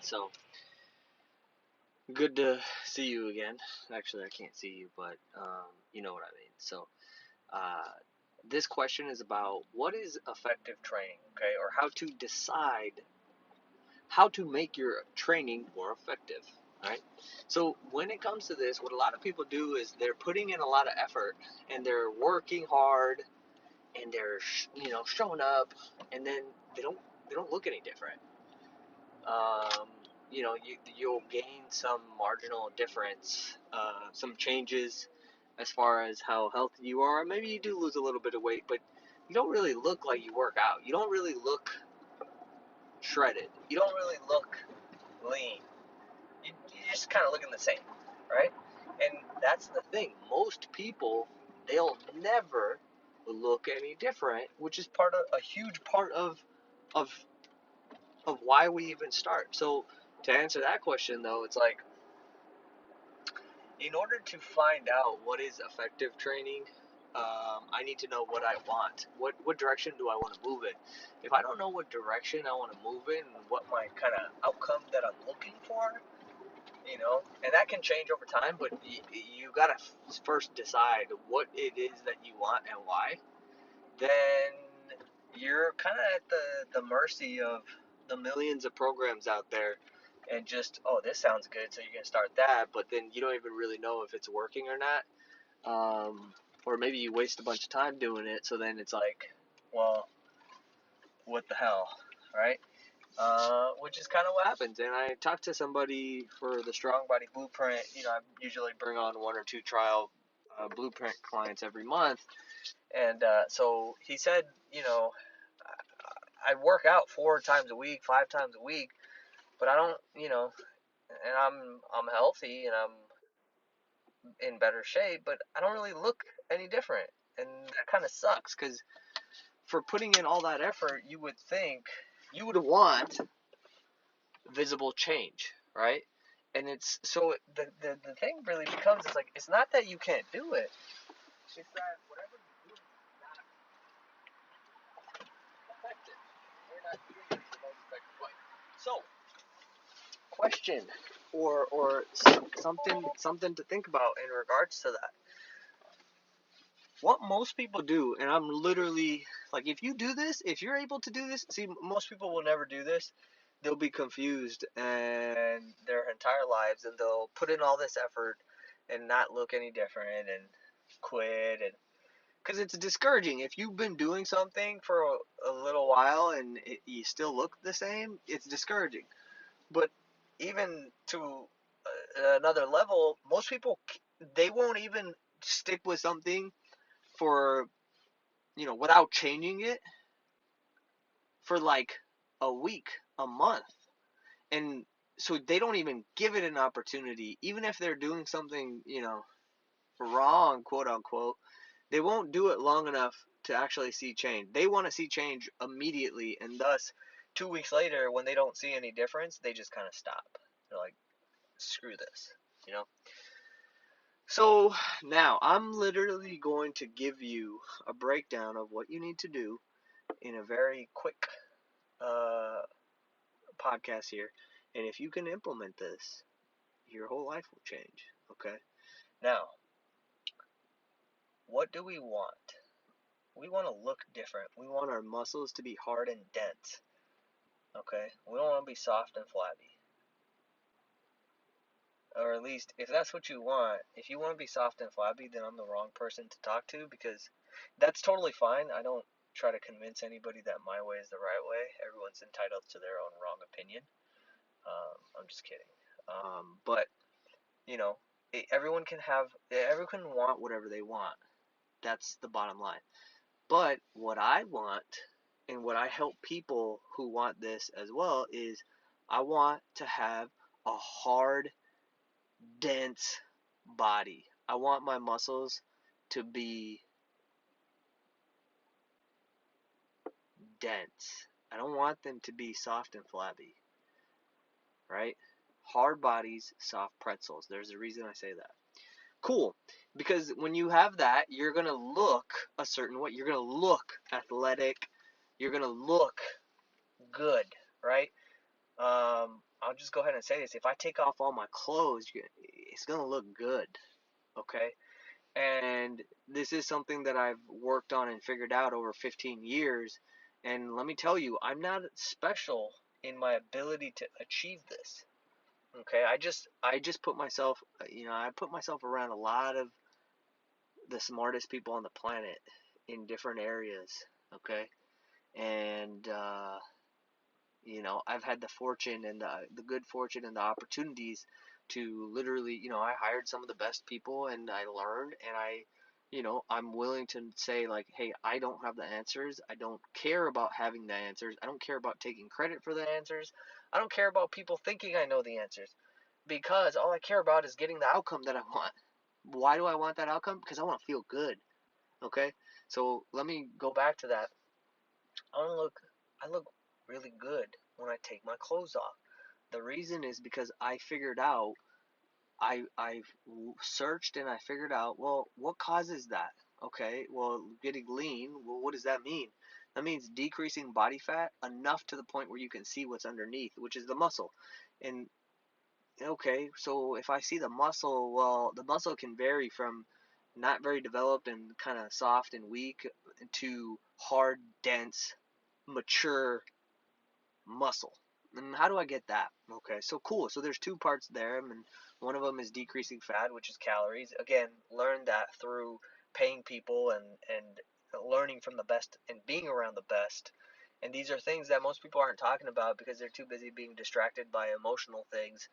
So good to see you again. Actually, I can't see you, but you know what I mean. So uh, this question is about what is effective training, okay, or how to decide how to make your training more effective. All right. So when it comes to this, what a lot of people do is they're putting in a lot of effort and they're working hard and they're showing up, and then they don't they don't look any different. um, you'll gain some marginal difference, some changes as far as how healthy you are. Maybe you do lose a little bit of weight, but you don't really look like you work out. You don't really look shredded. You don't really look lean. You're just kind of looking the same, right? And that's the thing. Most people, they'll never look any different, which is a huge part of why we even start. So to answer that question though, it's like, in order to find out what is effective training, I need to know what I want. What direction do I want to move in? If I don't know what direction I want to move in and what my kind of outcome that I'm looking for, and that can change over time, but you gotta first decide what it is that you want and why. Then you're kind of at the mercy of the millions of programs out there, and just, oh, this sounds good, so you can start that, but then you don't even really know if it's working or not. Or maybe you waste a bunch of time doing it, so then it's like, well, what the hell, right? Which is kind of what happens. And I talked to somebody for the Strong Body Blueprint. I usually bring on one or two trial Blueprint clients every month, and so he said, I work out 4 times a week, 5 times a week, but I don't, and I'm healthy and I'm in better shape, but I don't really look any different, and that kind of sucks because for putting in all that effort, you would think you would want visible change, right? And it's so the thing really becomes, it's like, it's not that you can't do it, it's that whatever you do is not effective. You're not doing it the most effective way. So, question, or something to think about in regards to that. What most people do, and I'm literally like, if you do this, if you're able to do this, see, most people will never do this. They'll be confused and their entire lives, and they'll put in all this effort and not look any different and quit, and because it's discouraging. If you've been doing something for a little while and you still look the same, it's discouraging. But even to another level, most people, they won't even stick with something for, without changing it for like a week, a month. And so they don't even give it an opportunity, even if they're doing something, wrong, quote unquote. They won't do it long enough to actually see change. They want to see change immediately, and thus 2 weeks later, when they don't see any difference, they just kind of stop. They're like, screw this, you know? So now I'm literally going to give you a breakdown of what you need to do in a very quick uh, podcast here. And if you can implement this, your whole life will change. Okay? Now, what do we want? We want to look different. We want our muscles to be hard and dense. Okay? We don't want to be soft and flabby. Or at least, if that's what you want, if you want to be soft and flabby, then I'm the wrong person to talk to, because that's totally fine. I don't try to convince anybody that my way is the right way. Everyone's entitled to their own wrong opinion. I'm just kidding. But, you know, everyone can want whatever they want. That's the bottom line. But what I want, and what I help people who want this as well, is I want to have a hard, dense body. I want my muscles to be dense. I don't want them to be soft and flabby, right? Hard bodies, soft pretzels. There's a reason I say that. Cool. Because when you have that, you're going to look a certain way. You're going to look athletic. You're going to look good, right? I'll I'll just go ahead and say this. If I take off all my clothes, it's going to look good, okay? And this is something that I've worked on and figured out over 15 years. And let me tell you, I'm not special in my ability to achieve this. Okay, I just put myself, I put myself around a lot of the smartest people on the planet in different areas. Okay, and I've had the fortune and the good fortune and the opportunities to literally, I hired some of the best people and I learned and I'm willing to say like, hey, I don't have the answers. I don't care about having the answers. I don't care about taking credit for the answers. I don't care about people thinking I know the answers because all I care about is getting the outcome that I want. Why do I want that outcome? Because I want to feel good. Okay? So let me go back to that. I look really good when I take my clothes off. The reason is because I figured out, I've searched and I figured out, well, what causes that? Okay, well, getting lean, well, what does that mean? That means decreasing body fat enough to the point where you can see what's underneath, which is the muscle. And okay, so if I see the muscle, well, the muscle can vary from not very developed and kind of soft and weak to hard, dense, mature muscle. And how do I get that? Okay, so cool. So there's two parts there, and one of them is decreasing fat, which is calories. Again, learn that through paying people and learning from the best and being around the best. And these are things that most people aren't talking about because they're too busy being distracted by emotional things.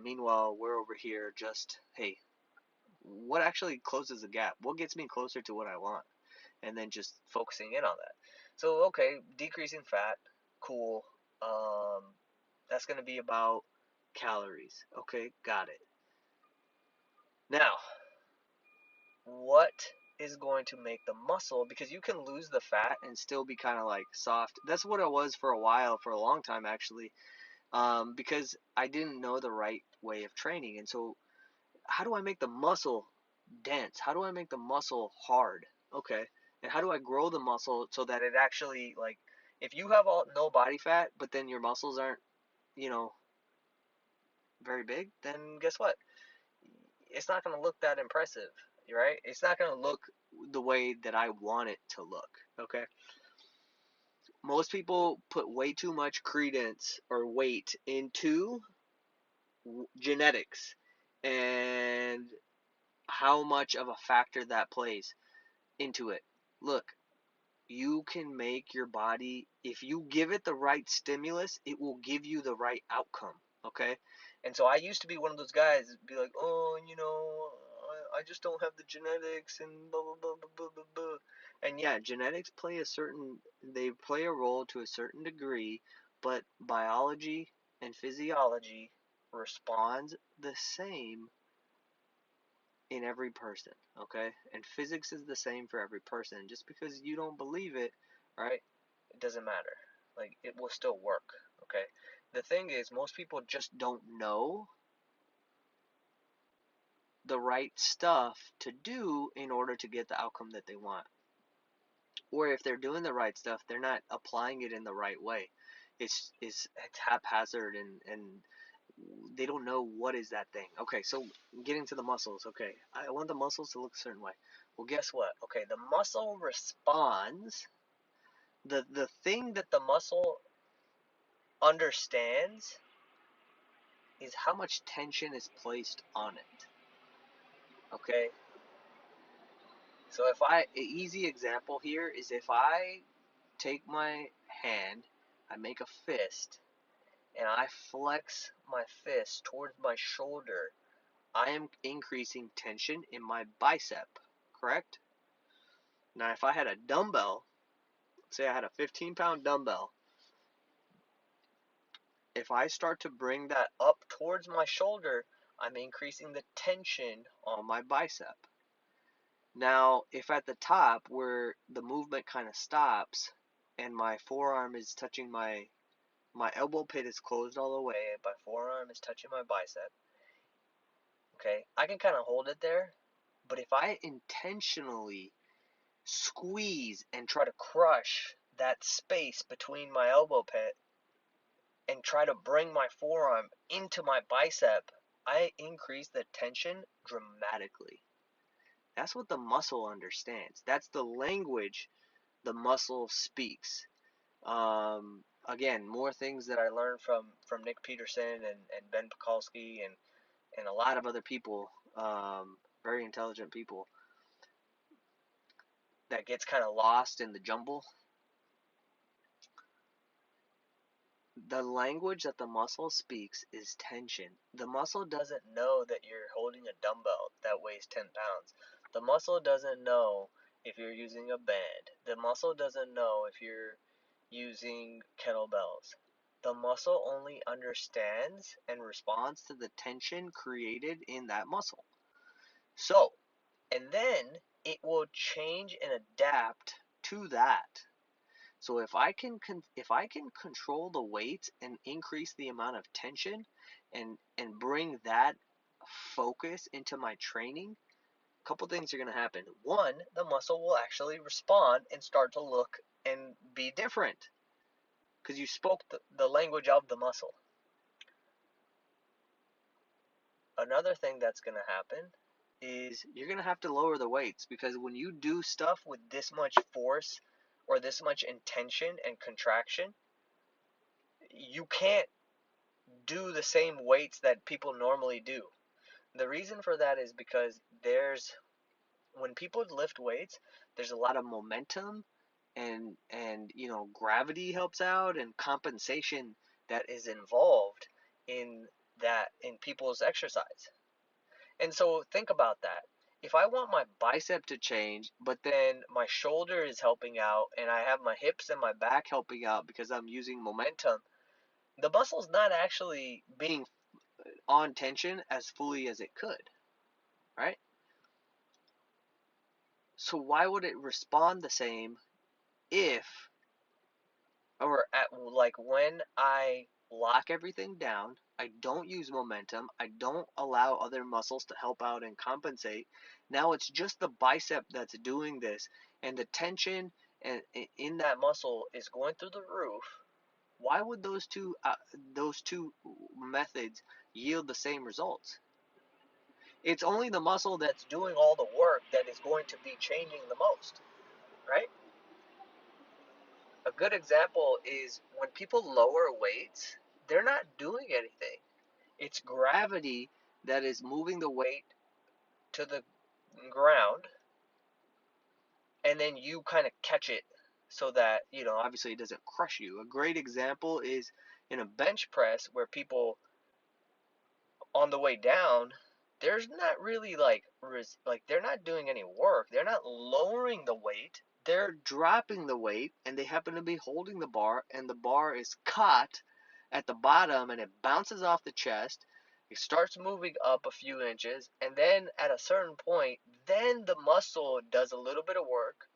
Meanwhile, we're over here just, hey, what actually closes the gap? What gets me closer to what I want? And then just focusing in on that. So, okay, decreasing fat, cool. Um, that's going to be about calories. Okay, got it. Now, what is going to make the muscle? Because you can lose the fat and still be kind of like soft. That's what it was for a while, for a long time actually, because I didn't know the right way of training. And so, how do I make the muscle dense? How do I make the muscle hard? Okay. And how do I grow the muscle so that it actually, like, if you have no body fat, but then your muscles aren't, you know, very big, then guess what? It's not going to look that impressive, right? It's not going to look the way that I want it to look, okay? Most people put way too much credence or weight into genetics and how much of a factor that plays into it. Look, you can make your body, if you give it the right stimulus, it will give you the right outcome, okay? And so I used to be one of those guys, be like, oh, I just don't have the genetics and blah, blah, blah, blah, blah, blah, blah. And yeah, genetics they play a role to a certain degree, but biology and physiology responds the same in every person, okay? And physics is the same for every person. Just because you don't believe it, right? It doesn't matter. Like, it will still work, okay? The thing is, most people just don't know the right stuff to do in order to get the outcome that they want. Or if they're doing the right stuff, they're not applying it in the right way. It's haphazard and they don't know what is that thing. Okay, so getting to the muscles. Okay, I want the muscles to look a certain way. Well, guess what? Okay, the muscle responds. The thing that the muscle understands is how much tension is placed on it. Okay, so easy example here is if I take my hand, I make a fist, and I flex my fist towards my shoulder, I am increasing tension in my bicep, correct? Now, if I had a dumbbell, say I had a 15-pound dumbbell, if I start to bring that up towards my shoulder, I'm increasing the tension on my bicep. Now, if at the top where the movement kind of stops and my forearm is touching my elbow pit is closed all the way, my forearm is touching my bicep, okay, I can kind of hold it there, but if I intentionally squeeze and try to crush that space between my elbow pit and try to bring my forearm into my bicep, I increase the tension dramatically. That's what the muscle understands. That's the language the muscle speaks. Again, more things that I learned from Nick Peterson and Ben Pekulski and a lot of other people, very intelligent people, that gets kind of lost in the jumble. The language that the muscle speaks is tension. The muscle doesn't know that you're holding a dumbbell that weighs 10 pounds. The muscle doesn't know if you're using a band. The muscle doesn't know if you're using kettlebells. The muscle only understands and responds to the tension created in that muscle. So, and then it will change and adapt to that. So if I can control the weight and increase the amount of tension and bring that focus into my training, a couple things are going to happen. One, the muscle will actually respond and start to look and be different because you spoke the language of the muscle. Another thing that's going to happen is you're going to have to lower the weights, because when you do stuff with this much force or this much intention and contraction, you can't do the same weights that people normally do. The reason for that is because when people lift weights, there's a lot of momentum and gravity helps out, and compensation that is involved in people's exercise. And so think about that. If I want my bicep to change, but then my shoulder is helping out and I have my hips and my back helping out because I'm using momentum, the muscle's not actually being on tension as fully as it could, right? So why would it respond the same if, or like when I lock everything down, I don't use momentum, I don't allow other muscles to help out and compensate. Now it's just the bicep that's doing this, and the tension and in that muscle is going through the roof. Why would those two methods yield the same results? It's only the muscle that's doing all the work that is going to be changing the most, right? A good example is when people lower weights, they're not doing anything. It's gravity that is moving the weight to the ground, and then you kind of catch it so that, obviously it doesn't crush you. A great example is in a bench press where people on the way down, there's not really like they're not doing any work. They're not lowering the weight. They're dropping the weight, and they happen to be holding the bar, and the bar is caught at the bottom, and it bounces off the chest. It starts moving up a few inches, and then at a certain point, then the muscle does a little bit of work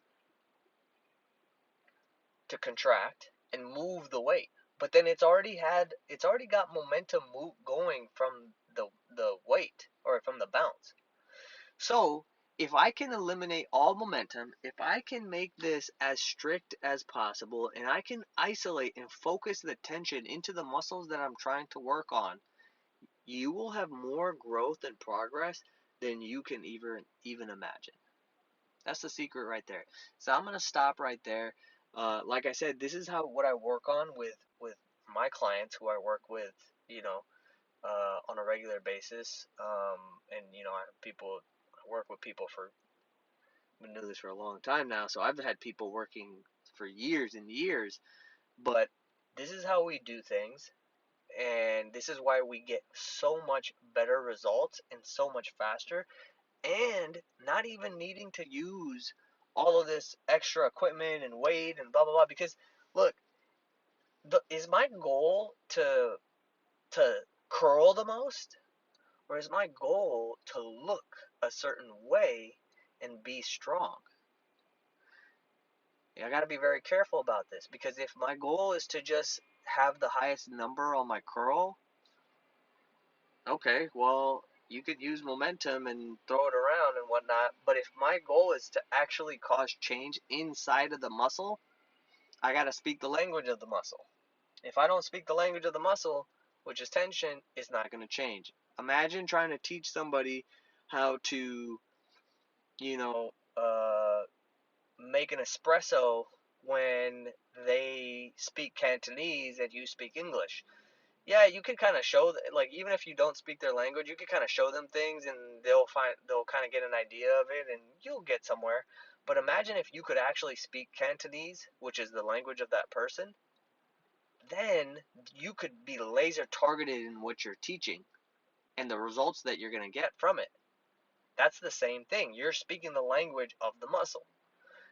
to contract and move the weight. But then it's already got momentum going from the weight, or from the bounce. So if I can eliminate all momentum, if I can make this as strict as possible, and I can isolate and focus the tension into the muscles that I'm trying to work on, you will have more growth and progress than you can even imagine. That's the secret right there. So I'm going to stop right there. Like I said, this is what I work on with my clients who I work with, on a regular basis. And I work with people I've been doing this for a long time now, so I've had people working for years and years. But this is how we do things, and this is why we get so much better results and so much faster, and not even needing to use all of this extra equipment and weight and blah blah blah. Because look, is my goal to curl the most, or is my goal to look a certain way and be strong? I got to be very careful about this, because if my goal is to just have the highest number on my curl, okay, well, you could use momentum and throw it around and whatnot. But if my goal is to actually cause change inside of the muscle, I got to speak the language of the muscle. If I don't speak the language of the muscle, which is tension, it's not going to change. Imagine trying to teach somebody how to, you know, make an espresso when they speak Cantonese and you speak English. Yeah, you could kind of show, like, even if you don't speak their language, you could kind of show them things and they'll kind of get an idea of it and you'll get somewhere. But imagine if you could actually speak Cantonese, which is the language of that person, then you could be laser targeted in what you're teaching and the results that you're going to get from it. That's the same thing. You're speaking the language of the muscle.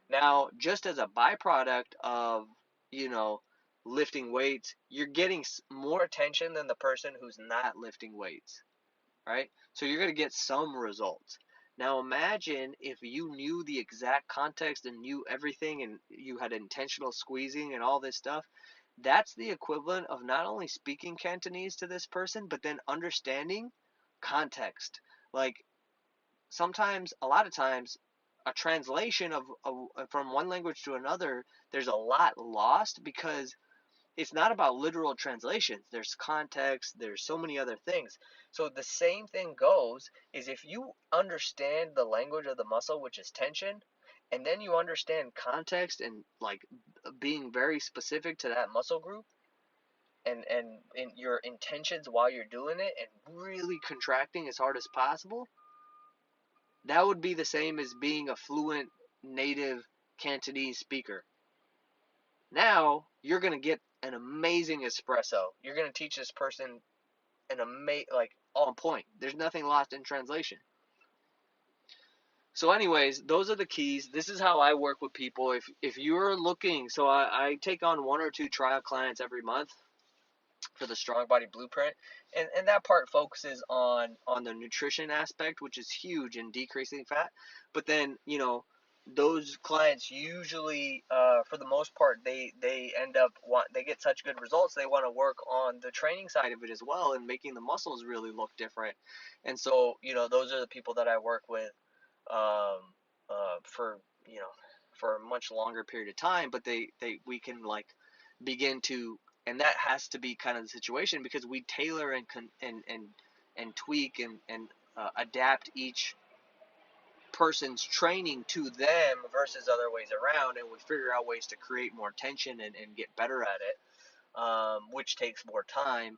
Now, just as a byproduct of, you know, lifting weights, you're getting more attention than the person who's not lifting weights, right? So you're going to get some results. Now imagine if you knew the exact context and knew everything and you had intentional squeezing and all this stuff. That's the equivalent of not only speaking Cantonese to this person, but then understanding context. Like sometimes, a lot of times, a translation of from one language to another, there's a lot lost because it's not about literal translations. There's context, there's so many other things. So the same thing goes is if you understand the language of the muscle, which is tension, and then you understand context and like being very specific to that muscle group and in your intentions while you're doing it and really contracting as hard as possible, that would be the same as being a fluent native Cantonese speaker. Now you're going to get an amazing espresso. You're going to teach this person like on point. There's nothing lost in translation. So anyways, those are the keys. This is how I work with people. If you're looking, so I take on 1 or 2 trial clients every month for the Strong Body Blueprint, and that part focuses on the nutrition aspect, which is huge in decreasing fat. But then those clients usually, for the most part, they end up they get such good results, they want to work on the training side of it as well and making the muscles really look different. And so those are the people that I work with um, for for a much longer period of time. But we can like begin to, and that has to be kind of the situation because we tailor and tweak and adapt each person's training to them versus other ways around, and we figure out ways to create more tension and get better at it, which takes more time.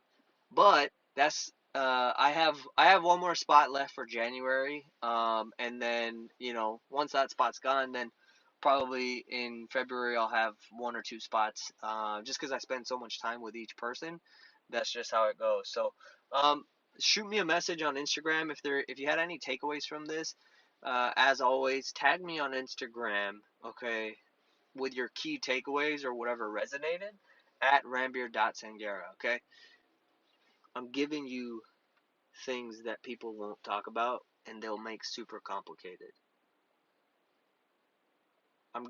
But that's I have one more spot left for January, and then once that spot's gone, then probably in February I'll have 1 or 2 spots, just because I spend so much time with each person. That's just how it goes. So shoot me a message on Instagram if you had any takeaways from this. As always, tag me on Instagram, okay, with your key takeaways or whatever resonated at Ranbir.Sanghera, okay? I'm giving you things that people won't talk about and they'll make super complicated. I'm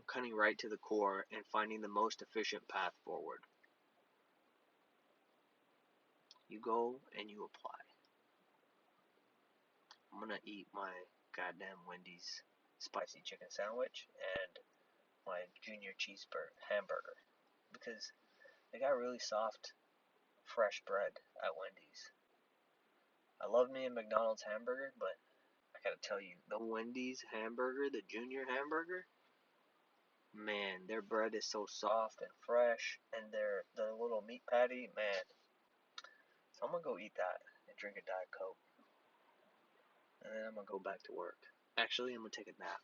cutting right to the core and finding the most efficient path forward. You go and you apply. I'm gonna eat my goddamn Wendy's spicy chicken sandwich and my junior cheeseburger hamburger because they got really soft, fresh bread at Wendy's. I love me a McDonald's hamburger, but I gotta tell you, the Wendy's hamburger, the junior hamburger, man, their bread is so soft and fresh, and the little meat patty, man. So I'm gonna go eat that and drink a Diet Coke, and then I'm gonna go back to work. Actually, I'm gonna take a nap.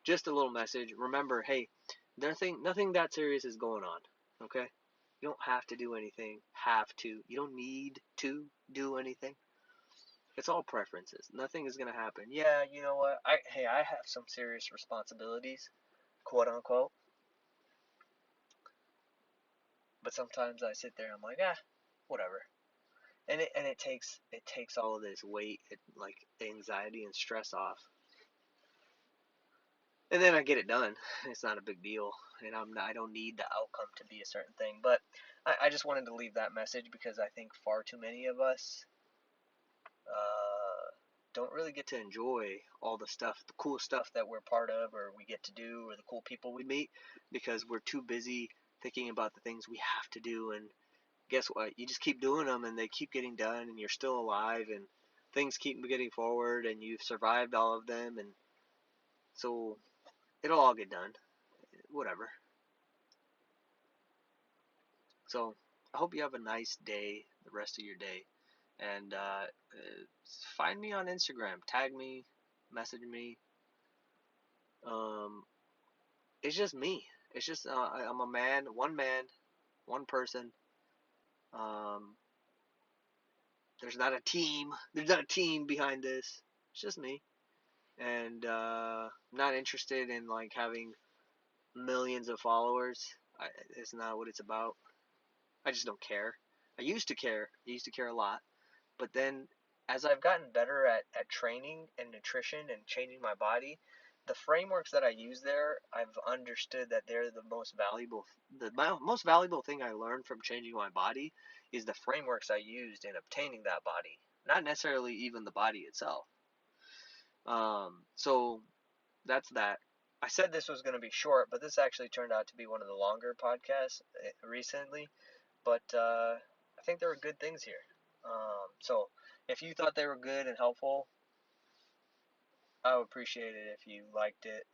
Just a little message. Remember, hey, nothing that serious is going on. Okay, you don't have to do anything. You don't need to do anything. It's all preferences. Nothing is gonna happen. Yeah, you know what? I have some serious responsibilities, quote unquote. But sometimes I sit there and I'm like, whatever. And it takes all of this weight, like anxiety and stress off. And then I get it done. It's not a big deal, and I don't need the outcome to be a certain thing. But I just wanted to leave that message because I think far too many of us don't really get to enjoy all the stuff, the cool stuff that we're part of, or we get to do, or the cool people we meet, because we're too busy thinking about the things we have to do, and guess what? You just keep doing them, and they keep getting done, and you're still alive, and things keep getting forward, and you've survived all of them, and so it'll all get done. Whatever. So I hope you have a nice day, the rest of your day, and find me on Instagram, tag me, message me. Um, it's just me. It's just I'm a man, one person. Um, there's not a team. There's not a team behind this. It's just me, and I'm not interested in like having millions of followers. It's not what it's about. I just don't care. I used to care. I used to care a lot. But then as I've gotten better at training and nutrition and changing my body, the frameworks that I use there, I've understood that they're the most valuable thing I learned from changing my body is the frameworks I used in obtaining that body, not necessarily even the body itself. So that's that. I said this was going to be short, but this actually turned out to be one of the longer podcasts recently. But I think there were good things here. So if you thought they were good and helpful, I would appreciate it if you liked it.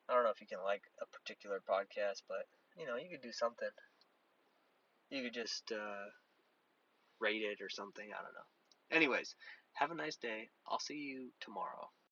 I don't know if you can like a particular podcast, but you could do something. You could just rate it or something. I don't know. Anyways, have a nice day. I'll see you tomorrow.